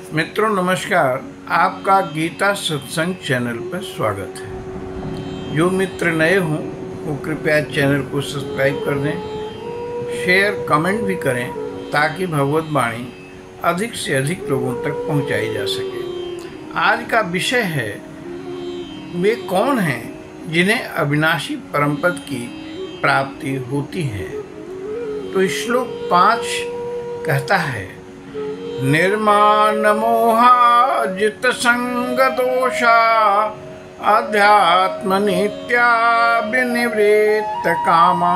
मित्रों नमस्कार। आपका गीता सत्संग चैनल पर स्वागत है। जो मित्र नए हों वो कृपया चैनल को सब्सक्राइब कर दें, शेयर कमेंट भी करें ताकि भगवत वाणी अधिक से अधिक लोगों तक पहुंचाई जा सके। आज का विषय है वे कौन हैं जिन्हें अविनाशी परमपद की प्राप्ति होती है। तो श्लोक 5 कहता है, निर्माण मोहा जित संग दोषा अध्यात्म नित्या विनिवृत्त कामा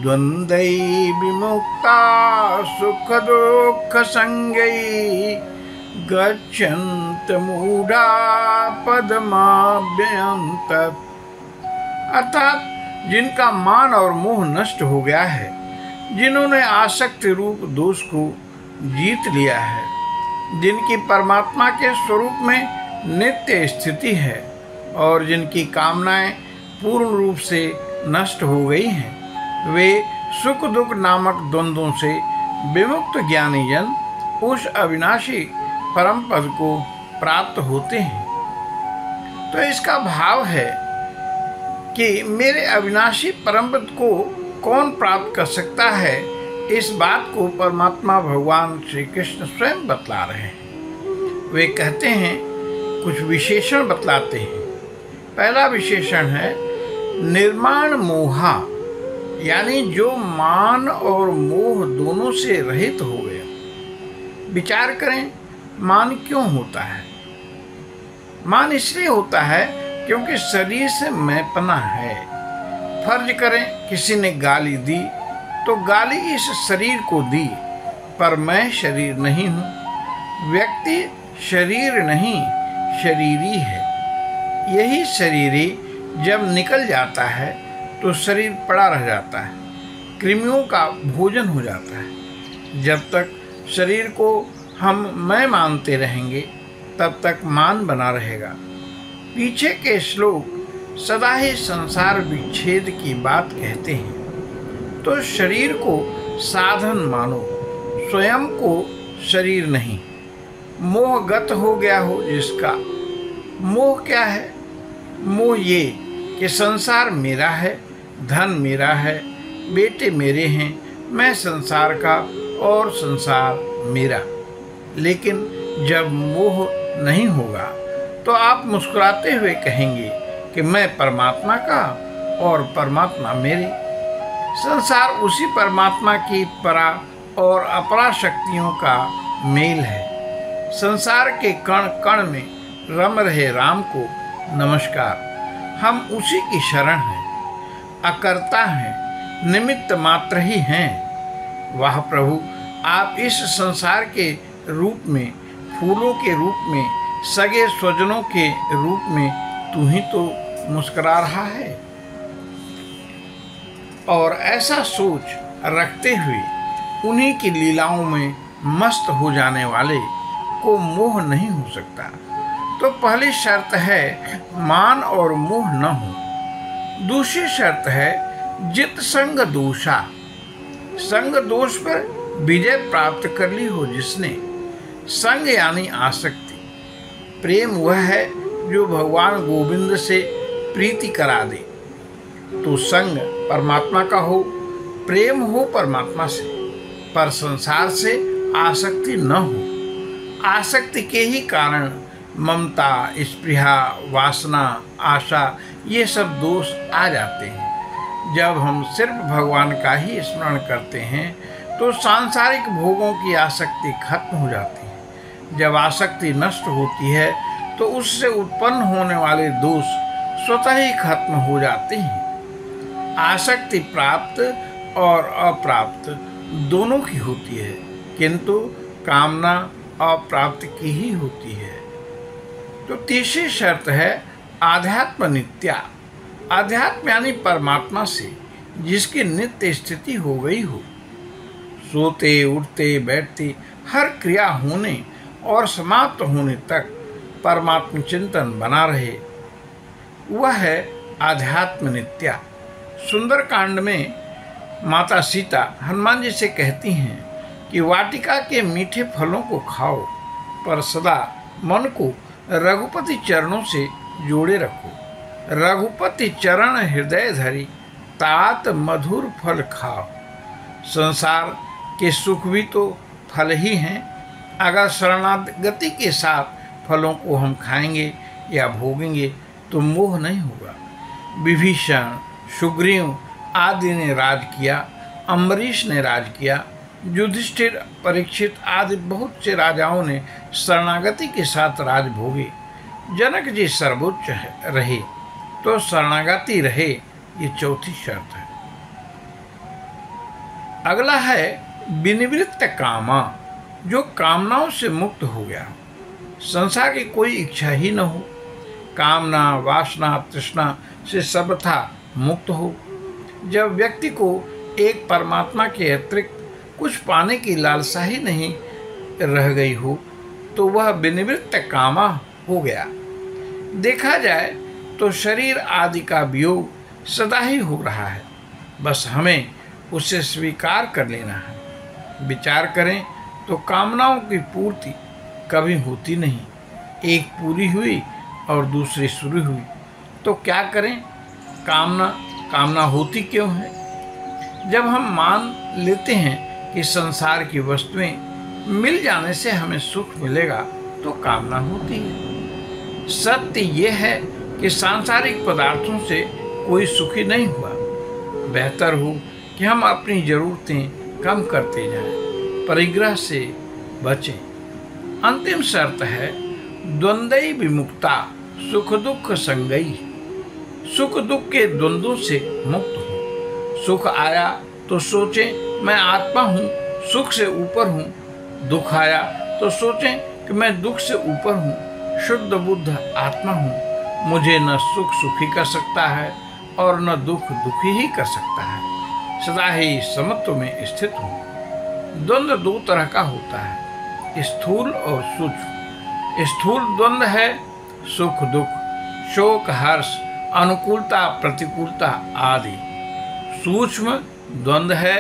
द्वंद्वै विमुक्ता सुख दुख संगै गच्छन्त मूढ़ा पदमाभ्ययम् तत्। अर्थात जिनका मान और मोह नष्ट हो गया है, जिन्होंने आसक्ति रूप दोष को जीत लिया है, जिनकी परमात्मा के स्वरूप में नित्य स्थिति है और जिनकी कामनाएं पूर्ण रूप से नष्ट हो गई हैं, वे सुख दुख नामक द्वंद्वों से विमुक्त ज्ञानी जन उस अविनाशी परम पद को प्राप्त होते हैं। तो इसका भाव है कि मेरे अविनाशी परम पद को कौन प्राप्त कर सकता है, इस बात को परमात्मा भगवान श्री कृष्ण स्वयं बतला रहे हैं। वे कहते हैं, कुछ विशेषण बतलाते हैं। पहला विशेषण है निर्माण मोहा, यानी जो मान और मोह दोनों से रहित हो गया। विचार करें, मान क्यों होता है? मान इसलिए होता है क्योंकि शरीर से मैपना है। फर्ज करें किसी ने गाली दी तो गाली इस शरीर को दी, पर मैं शरीर नहीं हूँ। व्यक्ति शरीर नहीं, शरीरी है। यही शरीरी जब निकल जाता है तो शरीर पड़ा रह जाता है, कृमियों का भोजन हो जाता है। जब तक शरीर को हम मैं मानते रहेंगे तब तक मान बना रहेगा। पीछे के श्लोक सदा ही संसार विच्छेद की बात कहते हैं। तो शरीर को साधन मानो, स्वयं को शरीर नहीं। मोहगत हो गया हो जिसका। मोह क्या है? मोह ये कि संसार मेरा है, धन मेरा है, बेटे मेरे हैं, मैं संसार का और संसार मेरा। लेकिन जब मोह नहीं होगा तो आप मुस्कुराते हुए कहेंगे कि मैं परमात्मा का और परमात्मा मेरे। संसार उसी परमात्मा की परा और अपरा शक्तियों का मेल है। संसार के कण कण में रम रहे राम को नमस्कार। हम उसी की शरण हैं, अकर्ता हैं, निमित्त मात्र ही हैं। वाह प्रभु, आप इस संसार के रूप में, फूलों के रूप में, सगे स्वजनों के रूप में तू ही तो मुस्कुरा रहा है। और ऐसा सोच रखते हुए उन्हीं की लीलाओं में मस्त हो जाने वाले को मोह नहीं हो सकता। तो पहली शर्त है मान और मोह न हो। दूसरी शर्त है जित संग दोषा, संग दोष पर विजय प्राप्त कर ली हो जिसने। संग यानी आसक्ति। प्रेम वह है जो भगवान गोविंद से प्रीति करा दे। तो संग परमात्मा का हो, प्रेम हो परमात्मा से, पर संसार से आसक्ति न हो। आसक्ति के ही कारण ममता, स्पृहा, वासना, आशा ये सब दोष आ जाते हैं। जब हम सिर्फ भगवान का ही स्मरण करते हैं तो सांसारिक भोगों की आसक्ति खत्म हो जाती है। जब आसक्ति नष्ट होती है तो उससे उत्पन्न होने वाले दोष स्वतः ही खत्म हो जाते हैं। आसक्ति प्राप्त और अप्राप्त दोनों की होती है, किंतु कामना अप्राप्त की ही होती है। तो तीसरी शर्त है आध्यात्म नित्या। आध्यात्म यानी परमात्मा से जिसकी नित्य स्थिति हो गई हो। सोते उठते बैठते हर क्रिया होने और समाप्त होने तक परमात्म चिंतन बना रहे, वह है आध्यात्म नित्या। सुंदर कांड में माता सीता हनुमान जी से कहती हैं कि वाटिका के मीठे फलों को खाओ, पर सदा मन को रघुपति चरणों से जोड़े रखो। रघुपति चरण हृदय धरी तात मधुर फल खाओ। संसार के सुख भी तो फल ही हैं। अगर शरणागति के साथ फलों को हम खाएंगे या भोगेंगे तो मोह नहीं होगा। विभीषण, सुग्रीव आदि ने राज किया, अम्बरीश ने राज किया, युधिष्ठिर, परीक्षित आदि बहुत से राजाओं ने शरणागति के साथ राज भोगे। जनक जी सर्वोच्च रहे तो शरणागति रहे, ये चौथी शर्त है। अगला है विनिवृत्त कामा, जो कामनाओं से मुक्त हो गया, संसार की कोई इच्छा ही न हो, कामना, वासना, तृष्णा से सर्वथा मुक्त हो। जब व्यक्ति को एक परमात्मा के अतिरिक्त कुछ पाने की लालसा ही नहीं रह गई हो तो वह विनिवृत्त कामा हो गया। देखा जाए तो शरीर आदि का वियोग सदा ही हो रहा है, बस हमें उसे स्वीकार कर लेना है। विचार करें तो कामनाओं की पूर्ति कभी होती नहीं, एक पूरी हुई और दूसरी शुरू हुई, तो क्या करें? कामना होती क्यों है? जब हम मान लेते हैं कि संसार की वस्तुएं मिल जाने से हमें सुख मिलेगा तो कामना होती है। सत्य यह है कि सांसारिक पदार्थों से कोई सुखी नहीं हुआ। बेहतर हो कि हम अपनी ज़रूरतें कम करते जाएं, परिग्रह से बचें। अंतिम शर्त है द्वंद्वई विमुक्ता, सुख दुख संगई। सुख दुख के द्वंद्वों से मुक्त हो। सुख आया तो सोचें मैं आत्मा हूँ, सुख से ऊपर हूँ। दुख आया तो सोचें कि मैं दुख से ऊपर हूँ, शुद्ध बुद्ध आत्मा हूँ। मुझे न सुख सुखी कर सकता है और न दुख दुखी ही कर सकता है। सदा ही समत्व में स्थित हूँ। द्वंद्व दो तरह का होता है, स्थूल और सूक्ष्म। स्थूल द्वंद्व है सुख दुख, शोक हर्ष, अनुकूलता प्रतिकूलता आदि। सूक्ष्म द्वंद्व है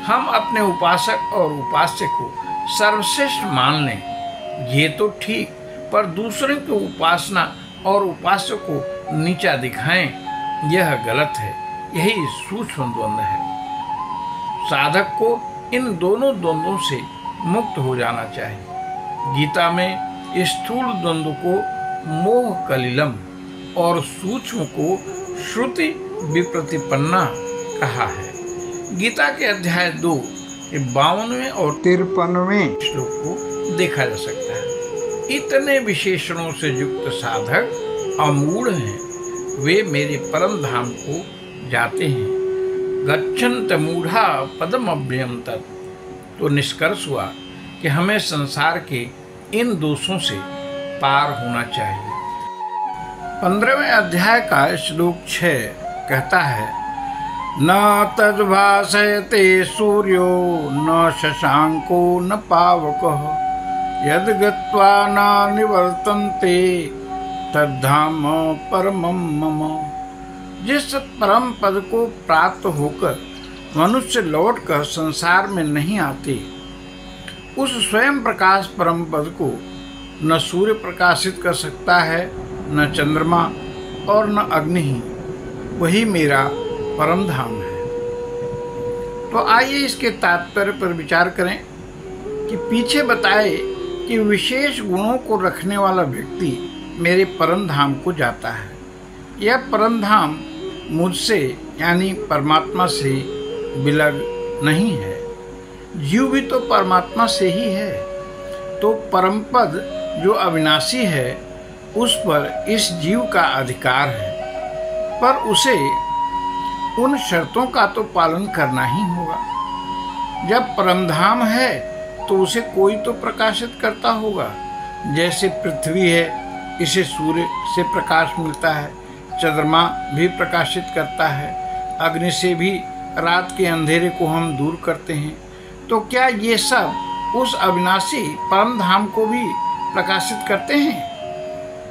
हम अपने उपासक और उपास्य को सर्वश्रेष्ठ मान लें, ये तो ठीक, पर दूसरे की उपासना और उपास्य को नीचा दिखाएं, यह गलत है। यही सूक्ष्म द्वंद्व है। साधक को इन दोनों द्वंद्वों से मुक्त हो जाना चाहिए। गीता में स्थूल द्वंद्व को मोह कलिलम और सूक्ष्म को श्रुति विप्रतिपन्ना कहा है। गीता के अध्याय 2 के 52वें और 53वें श्लोक को देखा जा सकता है। इतने विशेषणों से युक्त साधक अमूढ़ हैं, वे मेरे परम धाम को जाते हैं। गच्छन्त मूढ़ा पदम अभ्यम तत्। तो निष्कर्ष हुआ कि हमें संसार के इन दोषों से पार होना चाहिए। 15वें अध्याय का श्लोक 6 कहता है, न तद्भासयते सूर्यो न शशांको न पावकः यद् गत्वा न निवर्तन्ते तद्धाम परमं मम। जिस परम पद को प्राप्त होकर मनुष्य लौटकर संसार में नहीं आते, उस स्वयं प्रकाश परम पद को न सूर्य प्रकाशित कर सकता है, न चंद्रमा और न अग्नि ही। वही मेरा परम धाम है। तो आइए इसके तात्पर्य पर विचार करें कि पीछे बताए कि विशेष गुणों को रखने वाला व्यक्ति मेरे परम धाम को जाता है। यह परम धाम मुझसे यानी परमात्मा से विलग नहीं है। जीव भी तो परमात्मा से ही है। तो परम पद जो अविनाशी है उस पर इस जीव का अधिकार है, पर उसे उन शर्तों का तो पालन करना ही होगा। जब परमधाम है तो उसे कोई तो प्रकाशित करता होगा। जैसे पृथ्वी है, इसे सूर्य से प्रकाश मिलता है, चंद्रमा भी प्रकाशित करता है, अग्नि से भी रात के अंधेरे को हम दूर करते हैं। तो क्या ये सब उस अविनाशी परमधाम को भी प्रकाशित करते हैं?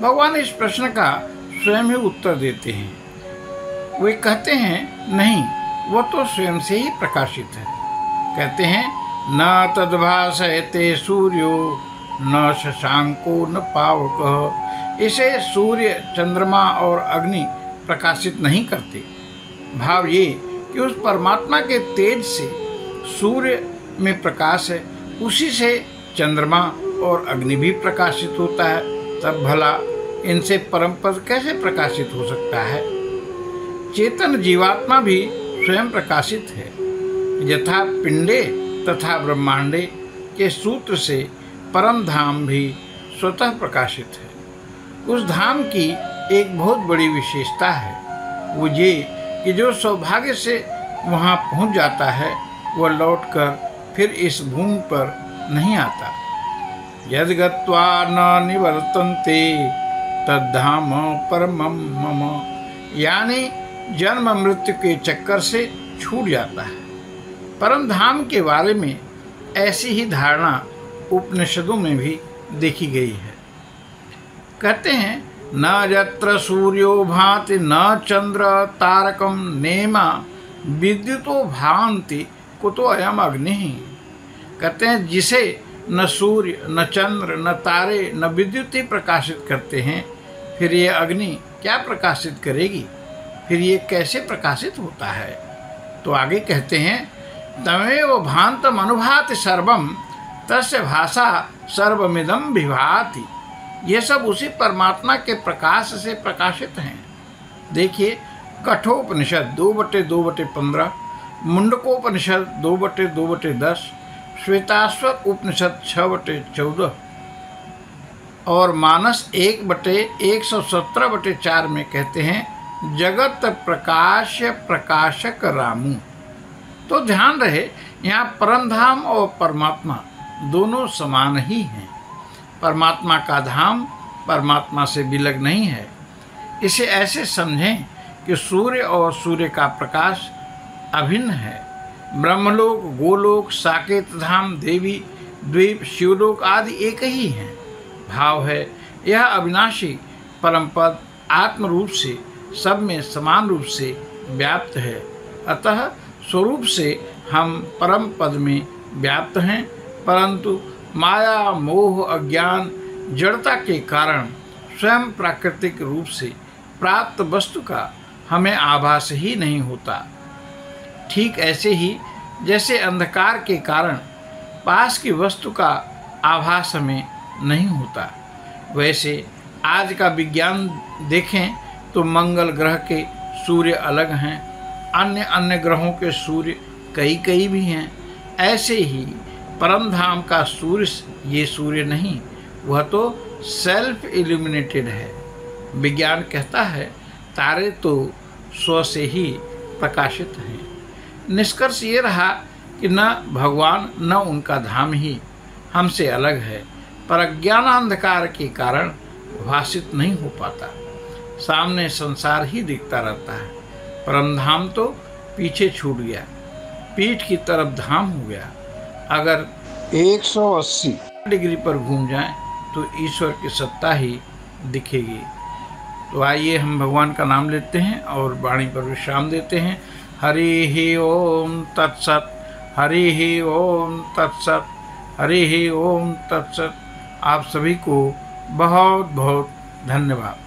भगवान इस प्रश्न का स्वयं ही उत्तर देते हैं। वे कहते हैं नहीं, वह तो स्वयं से ही प्रकाशित है। कहते हैं न तद्भासयते सूर्यो न शशांको न पावक। इसे सूर्य, चंद्रमा और अग्नि प्रकाशित नहीं करते। भाव ये कि उस परमात्मा के तेज से सूर्य में प्रकाश है, उसी से चंद्रमा और अग्नि भी प्रकाशित होता है। तब भला इनसे परम पद कैसे प्रकाशित हो सकता है? चेतन जीवात्मा भी स्वयं प्रकाशित है। यथा पिंडे तथा ब्रह्मांडे के सूत्र से परम धाम भी स्वतः प्रकाशित है। उस धाम की एक बहुत बड़ी विशेषता है, वो ये कि जो सौभाग्य से वहाँ पहुँच जाता है वह लौटकर फिर इस भूमि पर नहीं आता। यद गत्वा न निवर्तन्ते तद्धाम परमं मम, यानी जन्म मृत्यु के चक्कर से छूट जाता है। परम धाम के बारे में ऐसी ही धारणा उपनिषदों में भी देखी गई है। कहते हैं, न यत्र सूर्यो भाति न चंद्र तारकम नेमा विद्युतो भान्ति कुतो अयम अग्नि। कहते हैं, जिसे न सूर्य न चंद्र न तारे न विद्युत ही प्रकाशित करते हैं, फिर ये अग्नि क्या प्रकाशित करेगी? फिर ये कैसे प्रकाशित होता है? तो आगे कहते हैं, तमेव भान्तम अनुभाति सर्वम तस्य भाषा सर्वमिदं विभाति। ये सब उसी परमात्मा के प्रकाश से प्रकाशित हैं। देखिए, कठोपनिषद 2/2/15, मुंडकोपनिषद 2/2/10, श्वेताश्वत उपनिषद 6/14 और मानस 1/117/4 में कहते हैं, जगत प्रकाश प्रकाशक रामू। तो ध्यान रहे, यहाँ परमधाम और परमात्मा दोनों समान ही हैं। परमात्मा का धाम परमात्मा से विलग नहीं है। इसे ऐसे समझें कि सूर्य और सूर्य का प्रकाश अभिन्न है। ब्रह्मलोक, गोलोक, साकेत धाम, देवी द्वीप, शिवलोक आदि एक ही हैं। भाव है, यह अविनाशी परम पद आत्म रूप से सब में समान रूप से व्याप्त है। अतः स्वरूप से हम परम पद में व्याप्त हैं, परंतु माया, मोह, अज्ञान, जड़ता के कारण स्वयं प्राकृतिक रूप से प्राप्त वस्तु का हमें आभास ही नहीं होता। ठीक ऐसे ही जैसे अंधकार के कारण पास की वस्तु का आभास हमें नहीं होता, वैसे आज का विज्ञान देखें तो मंगल ग्रह के सूर्य अलग हैं, अन्य अन्य ग्रहों के सूर्य कई भी हैं। ऐसे ही परमधाम का सूर्य ये सूर्य नहीं, वह तो सेल्फ इल्यूमिनेटेड है। विज्ञान कहता है तारे तो स्व से ही प्रकाशित हैं। निष्कर्ष ये रहा कि न भगवान न उनका धाम ही हमसे अलग है, पर अज्ञानांधकार के कारण भाषित नहीं हो पाता। सामने संसार ही दिखता रहता है। परमधाम तो पीछे छूट गया, पीठ की तरफ धाम हो गया। अगर 180 डिग्री पर घूम जाएं तो ईश्वर की सत्ता ही दिखेगी। तो आइए हम भगवान का नाम लेते हैं और वाणी पर विश्राम देते हैं। हरि ओम तत्सत, हरि ओम तत्सत, हरि ओम तत्सत। आप सभी को बहुत बहुत धन्यवाद।